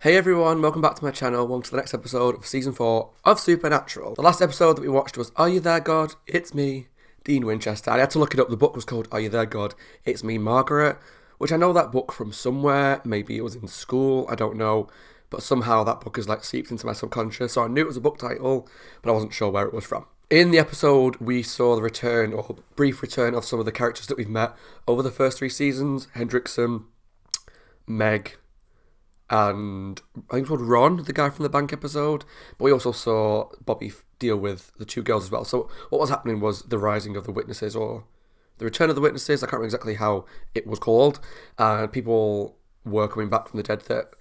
Hey everyone, welcome back to my channel. Welcome to the next episode of Season 4 of Supernatural. The last episode that we watched was Are You There, God? It's Me, Dean Winchester. I had to look it up. The book was called Are You There, God? It's Me, Margaret, which I know that book from somewhere. Maybe it was in school, I don't know. But somehow that book is like seeped into my subconscious. So I knew it was a book title, but I wasn't sure where it was from. In the episode, we saw the return, or brief return, of some of the characters that we've met over the first 3 seasons. Hendrickson, Meg, and I think it was Ron, the guy from the bank episode. But we also saw Bobby deal with the 2 girls as well. So what was happening was the rising of the witnesses, or the return of the witnesses. I can't remember exactly how it was called. And people were coming back from the dead that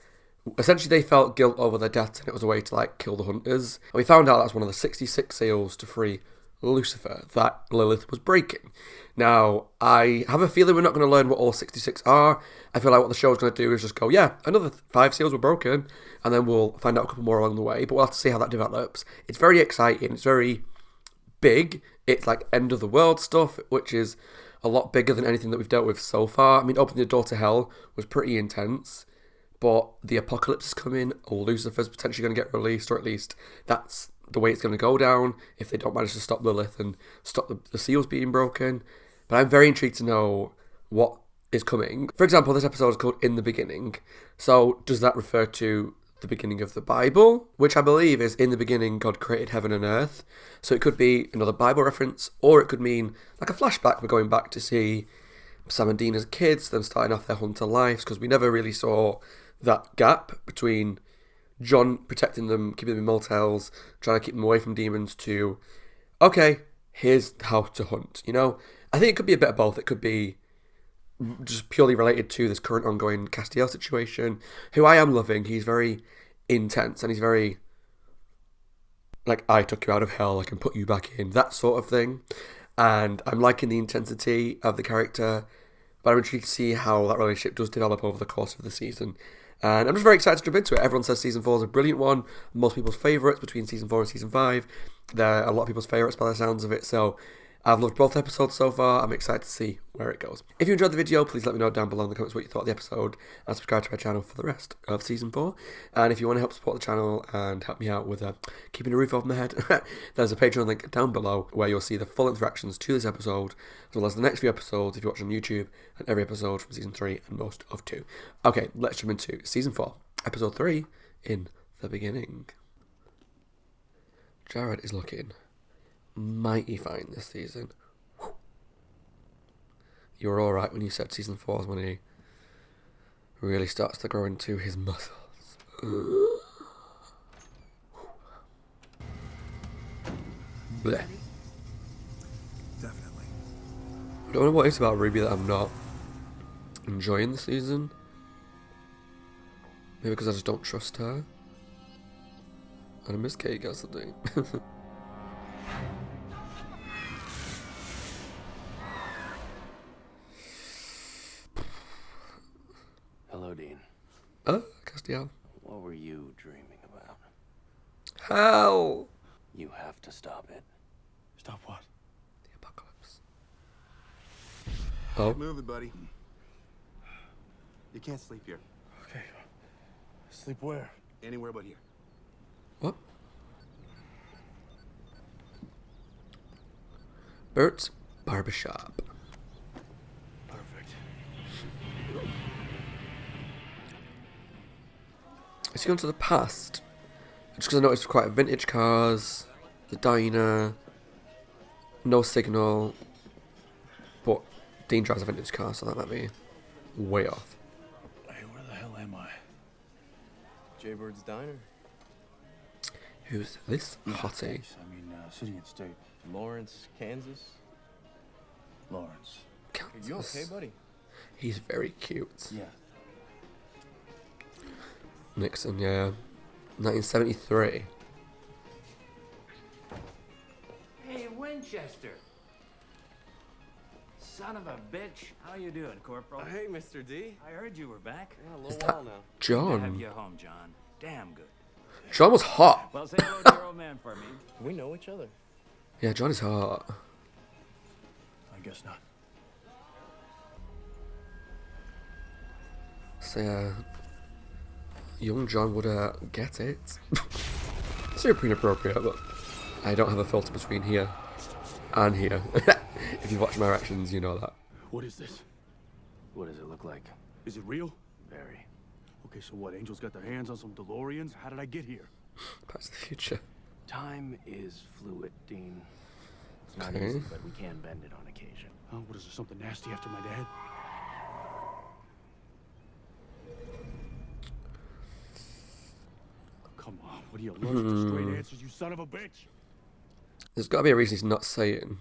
essentially they felt guilt over their deaths, and it was a way to like kill the hunters. And we found out that's one of the 66 seals to free Lucifer that Lilith was breaking. Now, I have a feeling we're not going to learn what all 66 are. I feel like what the show's going to do is just go, yeah, another 5 seals were broken, and then we'll find out a couple more along the way, but we'll have to see how that develops. It's very exciting, it's very big, it's like end of the world stuff, which is a lot bigger than anything that we've dealt with so far. I mean, opening the door to hell was pretty intense, but the apocalypse is coming, Lucifer's potentially going to get released, or at least that's the way it's going to go down if they don't manage to stop Lilith and stop the seals being broken. But I'm very intrigued to know what is coming. For example, this episode is called In the Beginning. So does that refer to the beginning of the Bible? Which I believe is in the beginning God created heaven and earth. So it could be another Bible reference, or it could mean like a flashback. We're going back to see Sam and Dean as kids, them starting off their hunter lives, because we never really saw that gap between John protecting them, keeping them in motels, trying to keep them away from demons, to, okay, here's how to hunt, you know? I think it could be a bit of both. It could be just purely related to this current ongoing Castiel situation, who I am loving. He's very intense, and he's very, like, I took you out of hell, I can put you back in, that sort of thing. And I'm liking the intensity of the character, but I'm intrigued to see how that relationship does develop over the course of the season. And I'm just very excited to jump into it. Everyone says Season 4 is a brilliant one. Most people's favourites between Season 4 and Season 5. They're a lot of people's favourites by the sounds of it. So I've loved both episodes so far. I'm excited to see where it goes. If you enjoyed the video, please let me know down below in the comments what you thought of the episode, and subscribe to my channel for the rest of Season 4. And if you want to help support the channel and help me out with keeping a roof over my head, there's a Patreon link down below where you'll see the full interactions to this episode, as well as the next few episodes if you watch on YouTube, and every episode from Season 3 and most of 2. Okay, let's jump into Season 4, Episode 3, In the Beginning. Jared is looking mighty fine this season. Whew. You were alright when you said Season 4 is when he really starts to grow into his muscles. Blech. Definitely. I don't know what it is about Ruby that I'm not enjoying the season. Maybe because I just don't trust her. And I miss Kate Cassidy. Hello, Dean. Castiel. What were you dreaming about? Hell! You have to stop it. Stop what? The apocalypse. Oh. Move it, buddy. You can't sleep here. Okay. Sleep where? Anywhere but here. What? Bert's Barbershop. Perfect. Let's go into the past. Just because I noticed quite vintage cars, the diner, no signal, but Dean drives a vintage car, so that might be way off. Hey, where the hell am I? Jaybird's Diner. Who's this hottie? I mean, city and state. Lawrence, Kansas. Lawrence. Kansas. You okay, buddy? He's very cute. Yeah. Nixon, yeah. 1973. Hey, Winchester. Son of a bitch. How you doing, Corporal? Hey, Mr. D. I heard you were back. Yeah, a Is little that while now. Good to have John? you home, John. Damn good. John was hot. Well, say hello to your old man for me. We know each other. Yeah, John is hot. I guess not. So yeah, Young John would get it. Super inappropriate, but I don't have a filter between here and here. If you've watched my reactions, you know that. What is this? What does it look like? Is it real? Very. Okay, so what? Angels got their hands on some DeLoreans? How did I get here? Back to the Future. Time is fluid, Dean. It's not Okay. easy, but we can bend it on occasion. Huh? What is there, something nasty after my dad? Come on, what are you allergic to straight answers, you son of a bitch? There's got to be a reason he's not saying,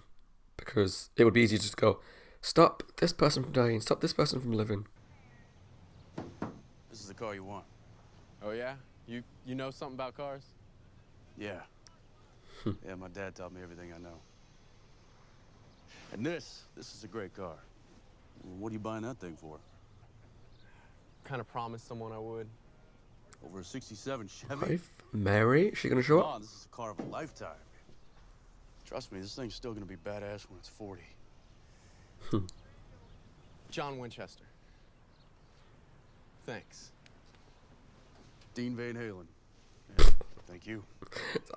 because it would be easy to just go, stop this person from dying, stop this person from living. This is the car you want. Oh yeah? You know something about cars? Yeah. Yeah, my dad taught me everything I know. And this is a great car. What are you buying that thing for? Kind of promised someone I would. Over a 67 Chevy? Wife? Mary? Is she going to show Come up? on, this is a car of a lifetime. Trust me, this thing's still gonna be badass when it's 40. John Winchester. Thanks. Dean Van Halen. Yeah, thank you.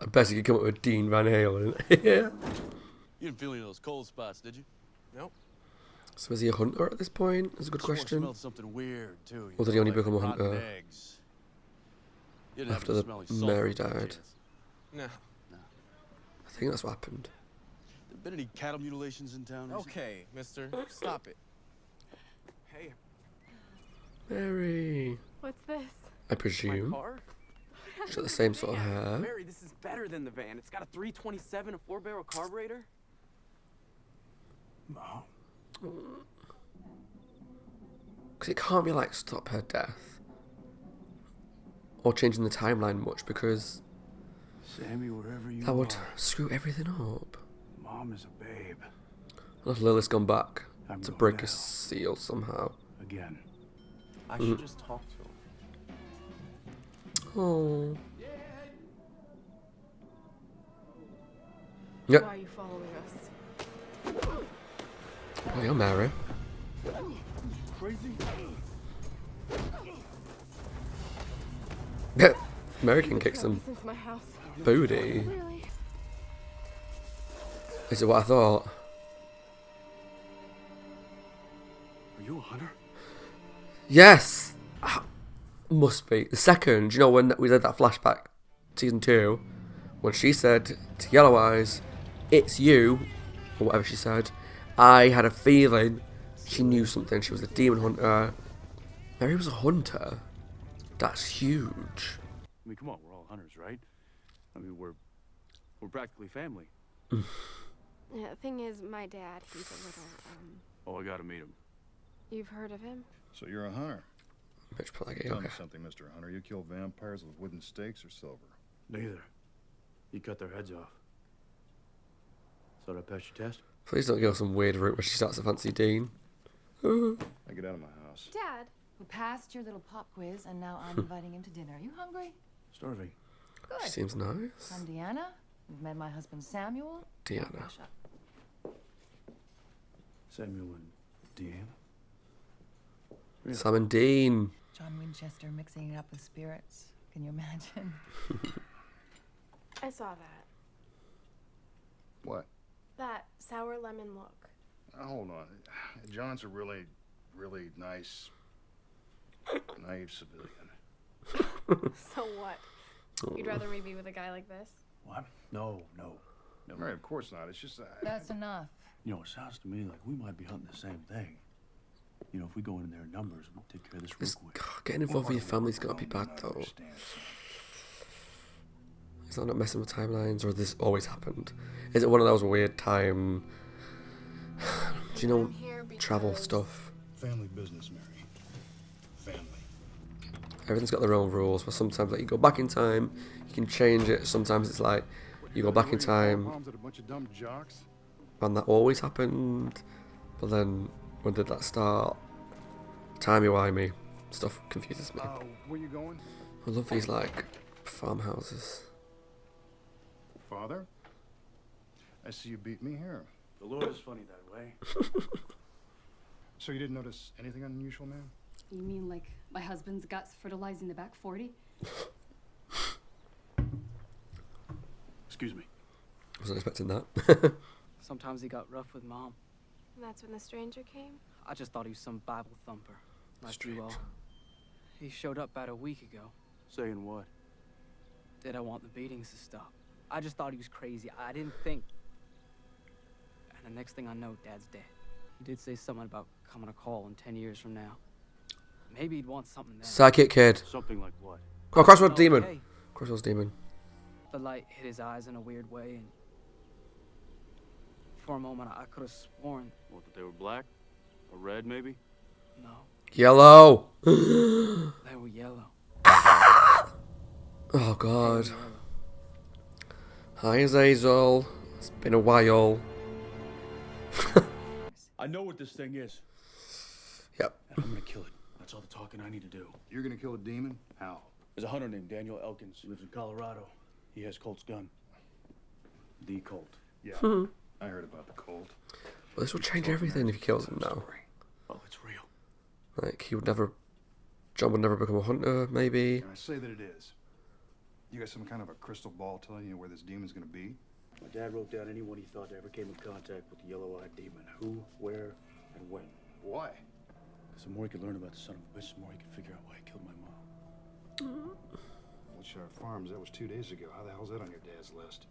I bet you could come up with Dean Van Halen. Yeah. You didn't feel any of those cold spots, did you? Nope. So is he a hunter at this point? That's a good Swore question. Smelled something weird too. Or did he only like become a rotten hunter eggs. You didn't after happen to the smell any sulfur Mary by died? chance? No. I think that's what happened. There been any cattle mutilations in town? recently? Okay, mister. Stop it. Hey, Mary. What's this? I my presume. car? She's got the same sort of hair. Mary, this is better than the van. It's got a 327, a 4-barrel carburetor. No. Because it can't be like stop her death. Or changing the timeline much, because Sammy, wherever you that would are, screw everything up. Mom is a babe. Unless Lilith's gone back I'm to going break down. a seal somehow. Again. I should just talk to him. Oh. Why Yep. are you following us? Oh, you're Mary. Crazy? Mary can kick some Into my house. booty. Really? Is it what I thought? Are you a hunter? Yes! Ah, must be. The second, you know when we did that flashback, season 2, when she said to Yellow Eyes, it's you, or whatever she said, I had a feeling she knew something. She was a demon hunter. Mary was a hunter. That's huge. I mean, come on, we're all hunters, right? I mean, we're practically family. Yeah, the thing is, my dad, he's a little, Oh, I gotta meet him. you've heard of him? So you're a hunter. Bitch, put like, Tell okay. me something, Mr. Hunter. You kill vampires with wooden stakes or silver? Neither. You cut their heads off. Thought I passed your test? Please don't go some weird route where she starts to fancy Dean. I get out of my house. Dad. We passed your little pop quiz, and now I'm inviting him to dinner. Are you hungry? Starving. She Good. seems nice. I'm Deanna. You've met my husband Samuel. Deanna. Rush up. Samuel and Deanna? Really? Sam and Dean. John Winchester mixing it up with spirits. Can you imagine? I saw that. What? That sour lemon look. Hold on. John's a really, really nice, naive civilian. So what? You'd rather me be with a guy like this? What? No. Mary, of course not. It's just That's enough. You know, it sounds to me like we might be hunting the same thing. You know, if we go in there in numbers, we'll take care of this real This, quick. getting involved with your family's got to be bad, though. Understand, son. Is that not messing with timelines, or has this always happened? Is it one of those weird time, do you know, I'm here travel because- stuff? Family business, Mary. Family. Everything's got their own rules, but sometimes like you go back in time, you can change it. Sometimes it's like you go back in time, Moms at a bunch of dumb jocks. and that always happened. But then when did that start? Timey-wimey stuff confuses me. Where you going? I love these like farmhouses. Father? I see you beat me here. The Lord is funny that way. So you didn't notice anything unusual, man? You mean like My husband's guts fertilizing the back 40. Excuse me. Wasn't expecting that. Sometimes he got rough with Mom. And that's when the stranger came? I just thought he was some Bible thumper. Like you all. He showed up about a week ago. Saying what? Did I want the beatings to stop? I just thought he was crazy. I didn't think. And the next thing I know, Dad's dead. He did say something about coming to call in 10 years from now. Maybe he'd want something then. Psychic kid. Something like what? Oh, Crossroads Demon. Okay. Crossroads Demon. The light hit his eyes in a weird way, and for a moment I could have sworn, What, that they were black? Or red, maybe? no, Yellow. they were yellow. Oh, God. Hi, Azazel. It's been a while. I know what this thing is, Yep. and I'm gonna kill it. That's all the talking I need to do. You're gonna kill a demon? How? There's a hunter named Daniel Elkins. He lives in Colorado. He has Colt's gun. The Colt. Yeah, I heard about the cold. Well, this will change everything if he kills him now. Oh, it's real. Like, he would never... John would never become a hunter, maybe. And I say that it is. You got some kind of a crystal ball telling you where this demon's gonna be? My dad wrote down anyone he thought ever came in contact with the yellow-eyed demon. Who, where, and when. Why? Because the more he could learn about the son of a bitch, the more he could figure out why he killed my mom. Wilshire Farms, that was 2 days ago. How the hell's that on your dad's list?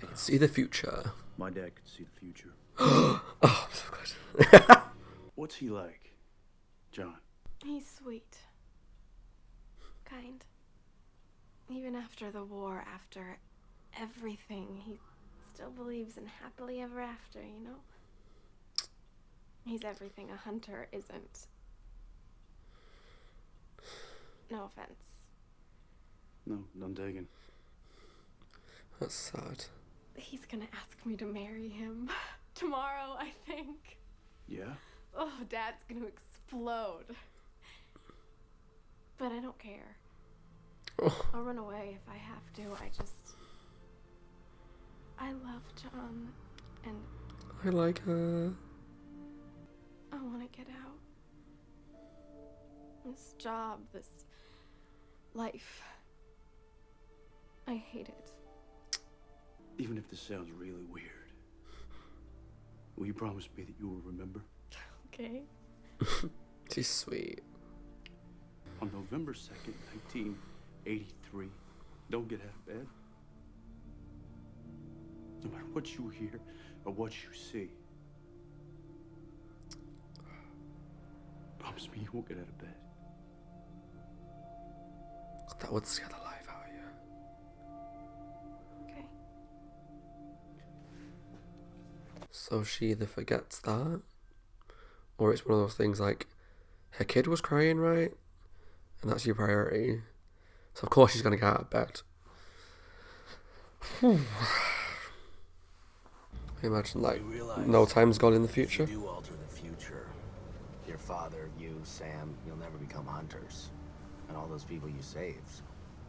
He can see the future. My dad could see the future. Oh, I'm so good. What's he like? John? He's sweet. Kind. Even after the war, after everything, he still believes in happily ever after, you know? He's everything a hunter isn't. No offense. No, none taken. That's sad. He's gonna ask me to marry him. Tomorrow, I think. Yeah? Oh, Dad's gonna explode. But I don't care. Oh, I'll run away if I have to. I love John, and I like her. I want to get out. This job, this life. I hate it. Even if this sounds really weird, will you promise me that you will remember? Okay. She's sweet. On November 2nd, 1983, don't get out of bed. No matter what you hear or what you see. Promise me you won't get out of bed. That would scare the life out of you. Okay. So she either forgets that, or it's one of those things like, her kid was crying, right? And that's your priority. So of course she's going to get out of bed. I imagine, like, You realize no time's gone in the future. If you do alter the future, your father, you, Sam, you'll never become hunters. And all those people you saved,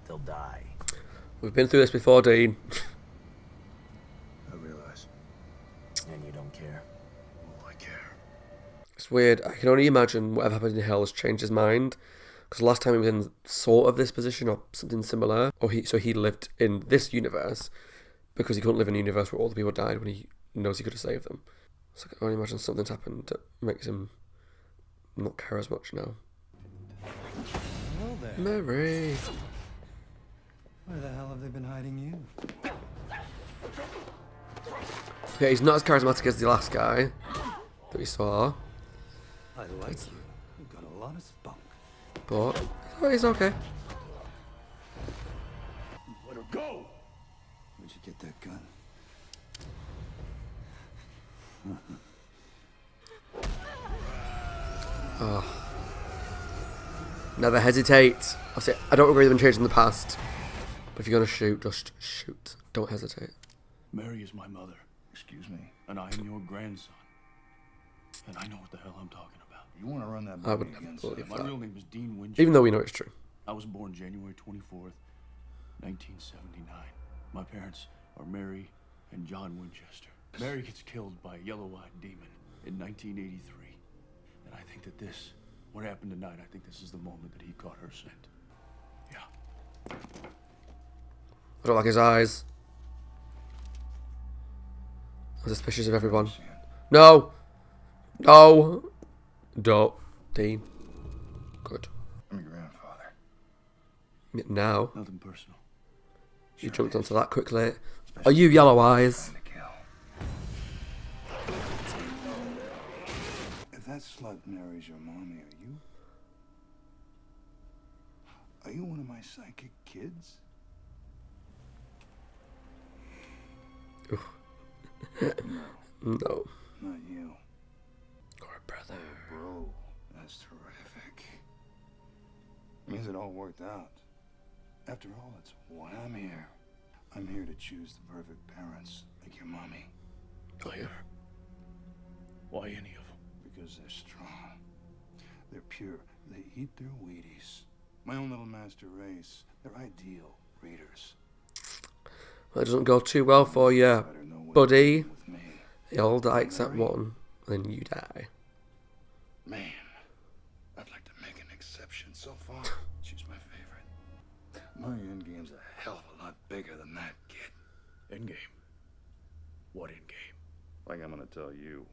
they'll die. We've been through this before, Dean. I realize. And you don't care. Oh, I care. It's weird. I can only imagine whatever happened in hell has changed his mind. Because last time he was in sort of this position or something similar, so he lived in this universe because he couldn't live in a universe where all the people died when he knows he could have saved them. So I can only imagine something's happened that makes him not care as much now. Hello there. Mary. Where the hell have they been hiding you? Yeah, he's not as charismatic as the last guy that we saw, I like you. You've got a lot of spunk. but he's okay. Let her go! Where'd you get that gun? Never hesitate. I don't agree with them changing the past, but if you're gonna shoot, just shoot. Don't hesitate. Mary is my mother, Excuse me. and I am your grandson. And I know what the hell I'm talking about. You want to run that I by would me never again, believe son? My that. real name is Dean Winchester. Even though we know it's true. I was born January 24th, 1979. My parents are Mary and John Winchester. Mary gets killed by a yellow-eyed demon in 1983. And I think that what happened tonight, I think this is the moment that he caught her scent. Yeah. I don't like his eyes. I'm suspicious of everyone. No! No! Don't. Dean. Good. I'm your grandfather. Now. Nothing personal. You jumped onto that quickly. Are you Yellow Eyes? If that slut marries your mommy, are you one of my psychic kids? No. Not you. Or brother. Oh, bro, that's terrific. Means it all worked out. After all, that's why I'm here. I'm here to choose the perfect parents, like your mommy. Oh, yeah. Why any of them? Because they're strong. They're pure. They eat their Wheaties. My own little master race. They're ideal readers. Well, it doesn't go too well for you, buddy. They all die except one, and then you die. Man, I'd like to make an exception. So far, she's my favorite. My endgame's a hell of a lot bigger than that, kid. Endgame? What endgame? Like I'm gonna tell you.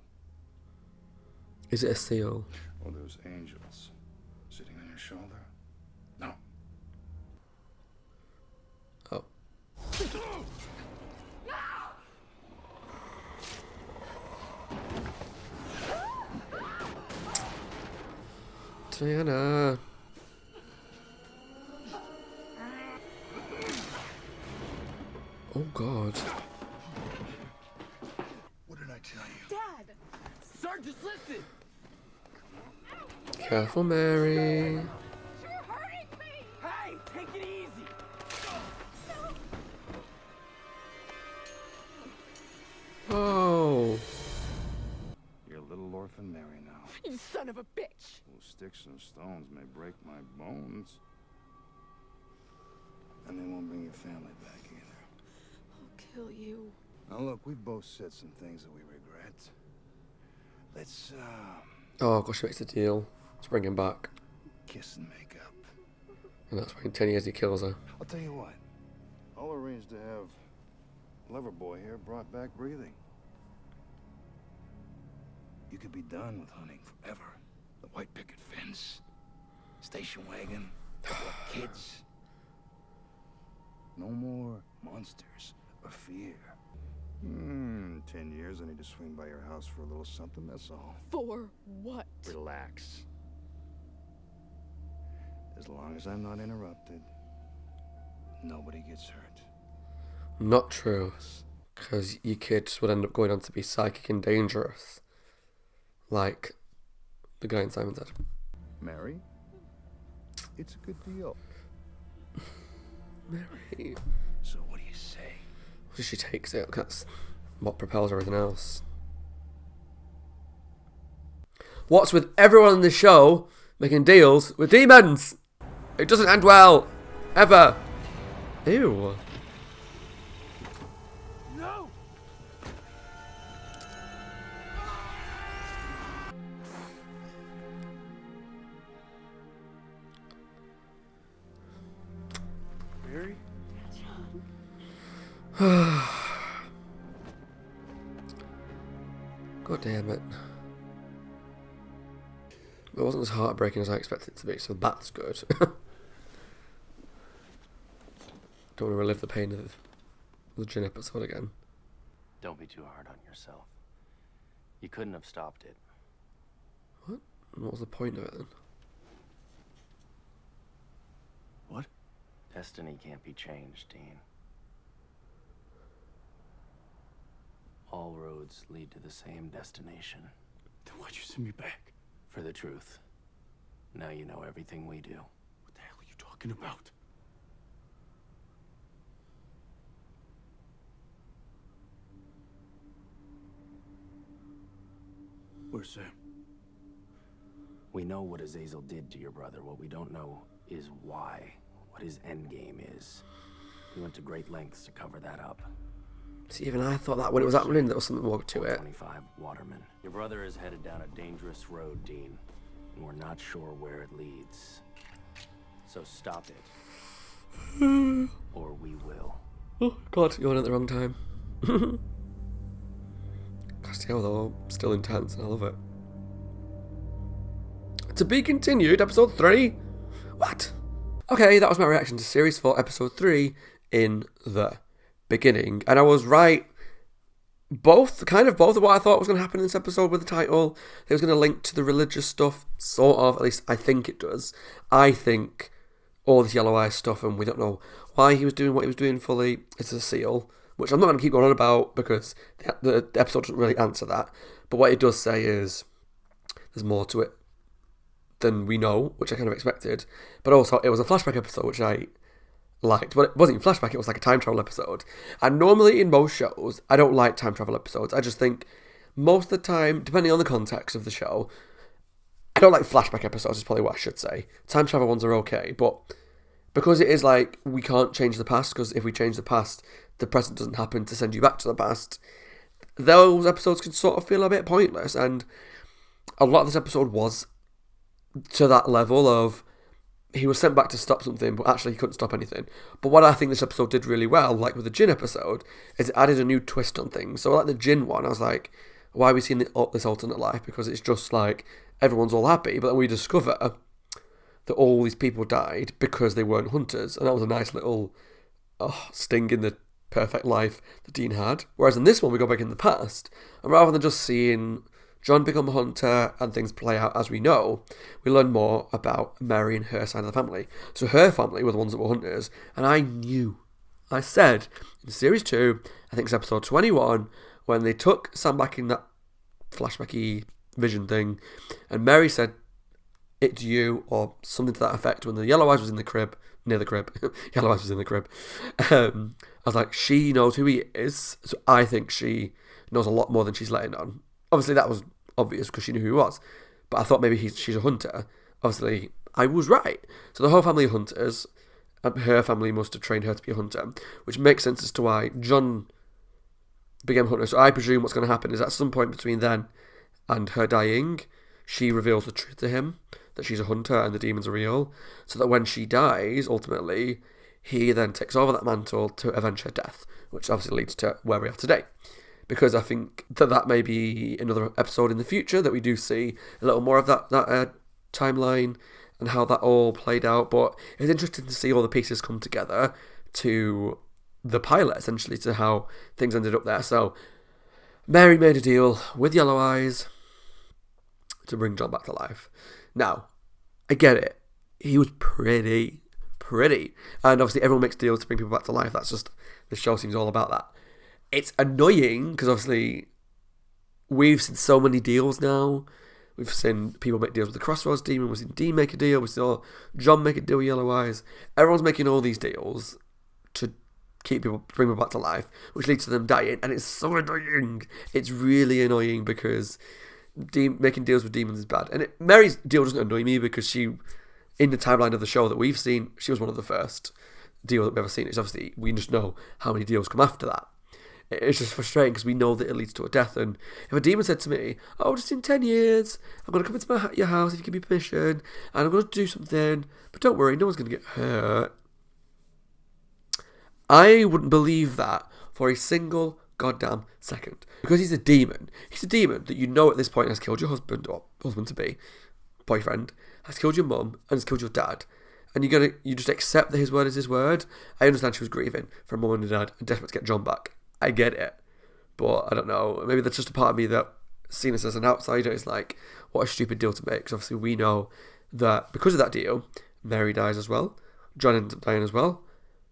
Is it a seal? Oh, those angels sitting on your shoulder? No. Oh. Diana. Oh God. What did I tell you? Dad! Sergeant, listen! Careful, Mary. You're hurting me! Hey, take it easy! Oh. You're a little orphan Mary now. You son of a bitch! Well, sticks and stones may break my bones. And they won't bring your family back either. I'll kill you. Now look, we've both said some things that we regret. Let's, Oh gosh, she makes a deal. Let's bring him back. kiss and make up. And that's why in 10 years he kills her. I'll tell you what. I'll arrange to have Loverboy here brought back breathing. You could be done with hunting forever. The white picket fence, station wagon, couple of kids. No more monsters or fear. 10 years, I need to swing by your house for a little something, that's all. For what? Relax. As long as I'm not interrupted, nobody gets hurt. Not true. Because your kids would end up going on to be psychic and dangerous. Like the guy in Simon said. Mary, it's a good deal. Mary. So what do you say? She takes it. That's what propels everything else. What's with everyone in the show making deals with demons? It doesn't end well. Ever. Ew. No! Mary? God damn it. It wasn't as heartbreaking as I expected it to be, so that's good. Don't want to relive the pain of the gin episode again. Don't be too hard on yourself. You couldn't have stopped it. What? What was the point of it then? What? Destiny can't be changed, Dean. All roads lead to the same destination. Then why'd you send me back? For the truth. Now you know everything we do. What the hell are you talking about? Where's Sam? We know what Azazel did to your brother. What we don't know is why. What his endgame is. He went to great lengths to cover that up. See, even I thought that when it was happening, there was something more to it. 25 Waterman. Your brother is headed down a dangerous road, Dean. and we're not sure where it leads. So stop it. Or we will. Oh, God, you're on at the wrong time. Castiel, though, still intense, and I love it. To be continued, episode 3? What? Okay, that was my reaction to Series 4, episode 3, in the beginning. And I was right, both of what I thought was going to happen in this episode with the title. It was going to link to the religious stuff, sort of, at least I think it does. I think all this Yellow Eyes stuff, and we don't know why he was doing what he was doing fully, it's a seal, which I'm not going to keep going on about because the episode doesn't really answer that. But what it does say is there's more to it than we know, which I kind of expected. But also, it was a flashback episode, which I liked. But it wasn't even flashback, it was like a time travel episode. And normally in most shows, I don't like time travel episodes. I just think most of the time, depending on the context of the show, I don't like flashback episodes, is probably what I should say. Time travel ones are okay, but because it is like, we can't change the past, because if we change the past, the present doesn't happen to send you back to the past, those episodes can sort of feel a bit pointless. And a lot of this episode was to that level of, he was sent back to stop something, but actually he couldn't stop anything. But what I think this episode did really well, like with the Jinn episode, is it added a new twist on things. So like the Jinn one, I was like, why are we seeing this alternate life? Because it's just like, everyone's all happy, but then we discover that all these people died because they weren't hunters. And that was a nice little sting in the perfect life that Dean had. Whereas in this one, we go back in the past, and rather than just seeing John become a hunter and things play out as we know, we learn more about Mary and her side of the family. So her family were the ones that were hunters, and I said in Series 2, I think it's episode 21, when they took Sam back in that flashbacky vision thing, and Mary said, "It's you," or something to that effect, when the Yellow Eyes was in the crib, near the crib. Yellow Eyes was in the crib. I was like, she knows who he is, so I think she knows a lot more than she's letting on. Obviously, that was obvious because she knew who he was, but I thought maybe she's a hunter. Obviously, I was right. So the whole family of hunters, and her family must have trained her to be a hunter, which makes sense as to why John became a hunter. So I presume what's going to happen is at some point between then and her dying, she reveals the truth to him, that she's a hunter and the demons are real, so that when she dies, ultimately, he then takes over that mantle to avenge her death, which obviously leads to where we are today. Because I think that may be another episode in the future that we do see a little more of that timeline and how that all played out. But it's interesting to see all the pieces come together to the pilot, essentially, to how things ended up there. So Mary made a deal with Yellow Eyes to bring John back to life. Now, I get it. He was pretty. And obviously everyone makes deals to bring people back to life. That's just, the show seems all about that. It's annoying because obviously we've seen so many deals now. We've seen people make deals with the Crossroads Demon. We've seen Dean make a deal. We saw John make a deal with Yellow Eyes. Everyone's making all these deals to bring people back to life, which leads to them dying. And it's so annoying. It's really annoying because making deals with demons is bad. And Mary's deal doesn't annoy me because she, in the timeline of the show that we've seen, she was one of the first deals that we've ever seen. It's obviously, we just know how many deals come after that. It's just frustrating because we know that it leads to a death. And if a demon said to me, "Oh, just in 10 years, I'm going to come into your house if you give me permission, and I'm going to do something, but don't worry, no one's going to get hurt," I wouldn't believe that for a single goddamn second. Because he's a demon. He's a demon that you know at this point has killed your husband, or husband-to-be, boyfriend, has killed your mum, and has killed your dad. And you just accept that his word is his word. I understand she was grieving for her mum and her dad and desperate to get John back. I get it. But I don't know. Maybe that's just a part of me that, seeing this as an outsider, is like, what a stupid deal to make. Because obviously we know that because of that deal, Mary dies as well. John ends up dying as well.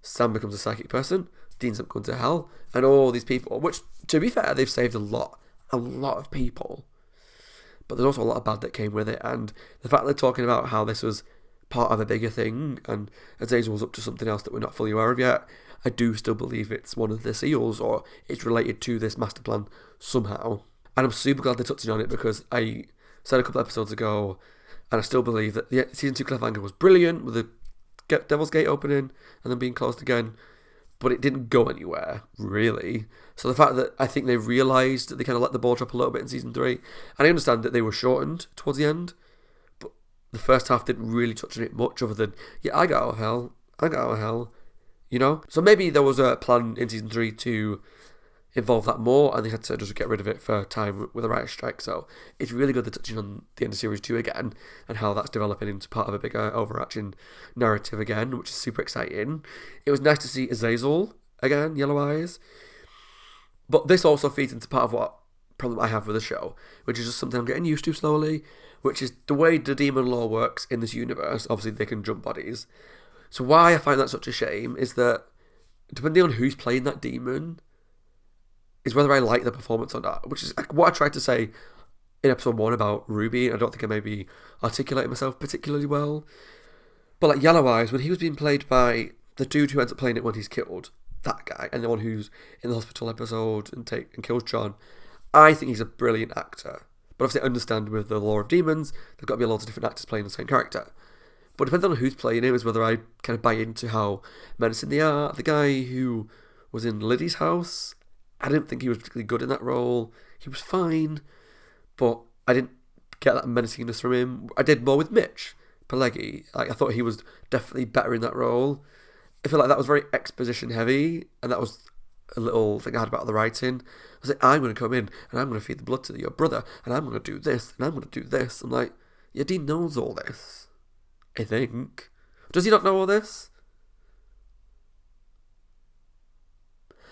Sam becomes a psychic person. Dean's up going to hell. And all these people, which, to be fair, they've saved a lot of people. But there's also a lot of bad that came with it. And the fact they're talking about how this was part of a bigger thing, and Azazel was up to something else that we're not fully aware of yet, I do still believe it's one of the seals, or it's related to this master plan somehow. And I'm super glad they're touching on it, because I said a couple episodes ago, and I still believe that the season 2 cliffhanger was brilliant, with the Devil's Gate opening and then being closed again, but it didn't go anywhere, really. So the fact that I think they realised that they kind of let the ball drop a little bit in season 3, and I understand that they were shortened towards the end, but the first half didn't really touch on it much other than, yeah, I got out of hell, you know? So maybe there was a plan in season 3 to involve that more, and they had to just get rid of it for time with a writer's strike. So it's really good they're touching on the end of series 2 again, and how that's developing into part of a bigger overarching narrative again, which is super exciting. It was nice to see Azazel again, Yellow Eyes. But this also feeds into part of what problem I have with the show, which is just something I'm getting used to slowly, which is the way the demon law works in this universe. Obviously, they can jump bodies. So why I find that such a shame is that, depending on who's playing that demon, is whether I like the performance or not, which is what I tried to say in episode 1 about Ruby. I don't think I maybe articulated myself particularly well. But like Yellow Eyes, when he was being played by the dude who ends up playing it when he's killed, that guy, and the one who's in the hospital episode and kills John, I think he's a brilliant actor. But obviously I understand with the law of demons, there's got to be a lot of different actors playing the same character. But depending on who's playing him is whether I kind of buy into how menacing they are. The guy who was in Liddy's house, I didn't think he was particularly good in that role. He was fine, but I didn't get that menacingness from him. I did more with Mitch Pileggi. Like, I thought he was definitely better in that role. I feel like that was very exposition heavy, and that was a little thing I had about the writing. I was like, I'm going to come in, and I'm going to feed the blood to your brother, and I'm going to do this, and I'm going to do this. I'm like, yeah, Dean knows all this, I think. Does he not know all this?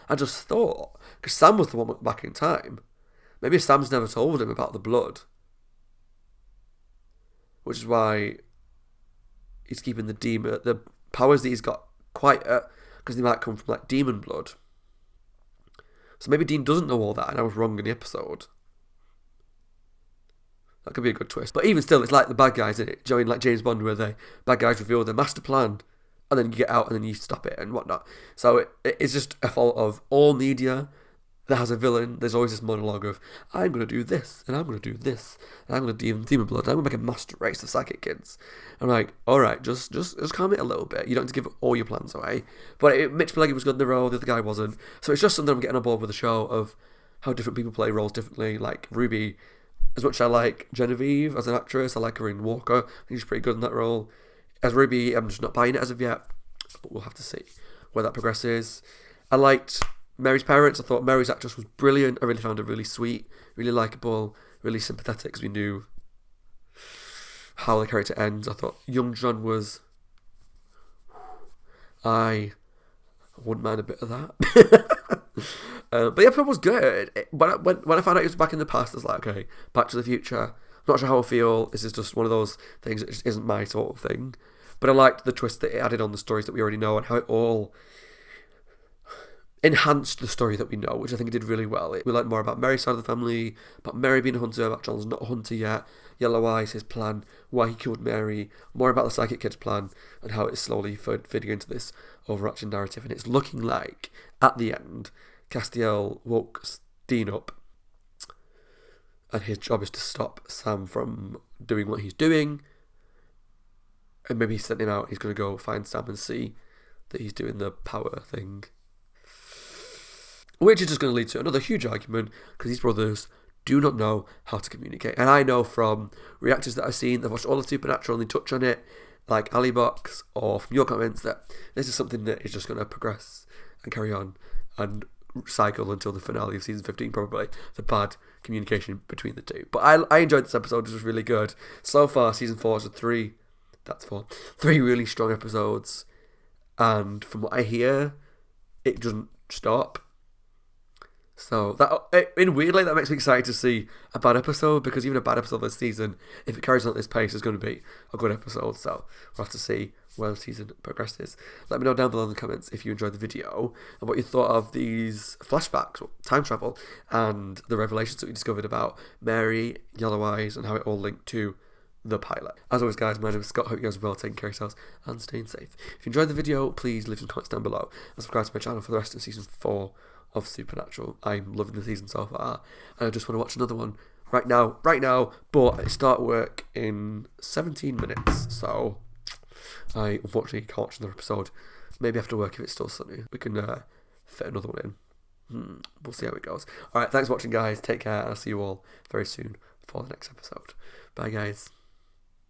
I just thought, because Sam was the one back in time, maybe Sam's never told him about the blood, which is why he's keeping the powers that he's got quiet, because they might come from like demon blood. So maybe Dean doesn't know all that, and I was wrong in the episode. That could be a good twist. But even still, it's like the bad guys in it, join like James Bond, where the bad guys reveal their master plan, and then you get out and then you stop it and whatnot. So it's just a fault of all media that has a villain. There's always this monologue of, I'm going to do this, and I'm going to do this, and I'm going to do demon blood, and I'm going to make a master race of psychic kids. I'm like, alright, just calm it a little bit. You don't have to give all your plans away. But Mitch Pileggi was good in the role, the other guy wasn't. So it's just something I'm getting on board with the show, of how different people play roles differently. Like Ruby, as much as I like Genevieve as an actress, I like her in Walker. I think she's pretty good in that role. As Ruby, I'm just not buying it as of yet, but we'll have to see where that progresses. I liked Mary's parents. I thought Mary's actress was brilliant. I really found her really sweet, really likeable, really sympathetic, because we knew how the character ends. I thought young John was... I wouldn't mind a bit of that. But the episode was good. When I found out it was back in the past, I was like, okay, Back to the Future. I'm not sure how I feel. This is just one of those things that just isn't my sort of thing. But I liked the twist that it added on the stories that we already know, and how it all enhanced the story that we know, which I think it did really well. We learned more about Mary's side of the family, about Mary being a hunter, about John's not a hunter yet, Yellow Eyes, his plan, why he killed Mary, more about the Psychic Kid's plan, and how it's slowly fitting into this overarching narrative. And it's looking like, at the end, Castiel woke Dean up, and his job is to stop Sam from doing what he's doing, and maybe he's sent him out, he's going to go find Sam and see that he's doing the power thing. Which is just going to lead to another huge argument, because these brothers do not know how to communicate. And I know from reactors that I've seen, they've watched all of Supernatural and they touch on it, like Ali Box, or from your comments, that this is something that is just going to progress and carry on and cycle until the finale of season 15, probably, the bad communication between the two. But I enjoyed this episode. It was really good. So far, season 4 is three really strong episodes, and from what I hear, it doesn't stop. So that, in weird way, that makes me excited to see a bad episode, because even a bad episode this season, if it carries on at this pace, is going to be a good episode. So we'll have to see where the season progresses. Let me know down below in the comments if you enjoyed the video and what you thought of these flashbacks, time travel, and the revelations that we discovered about Mary, Yellow Eyes, and how it all linked to the pilot. As always, guys, my name is Scott. Hope you guys are well, taking care of yourselves and staying safe. If you enjoyed the video, please leave some comments down below and subscribe to my channel for the rest of season 4 of Supernatural. I'm loving the season so far, and I just want to watch another one right now, but I start work in 17 minutes, so I unfortunately can't watch another episode. Maybe after work, if it's still sunny, we can fit another one in. We'll see how it goes. Alright, thanks for watching, guys. Take care, and I'll see you all very soon for the next episode. Bye, guys.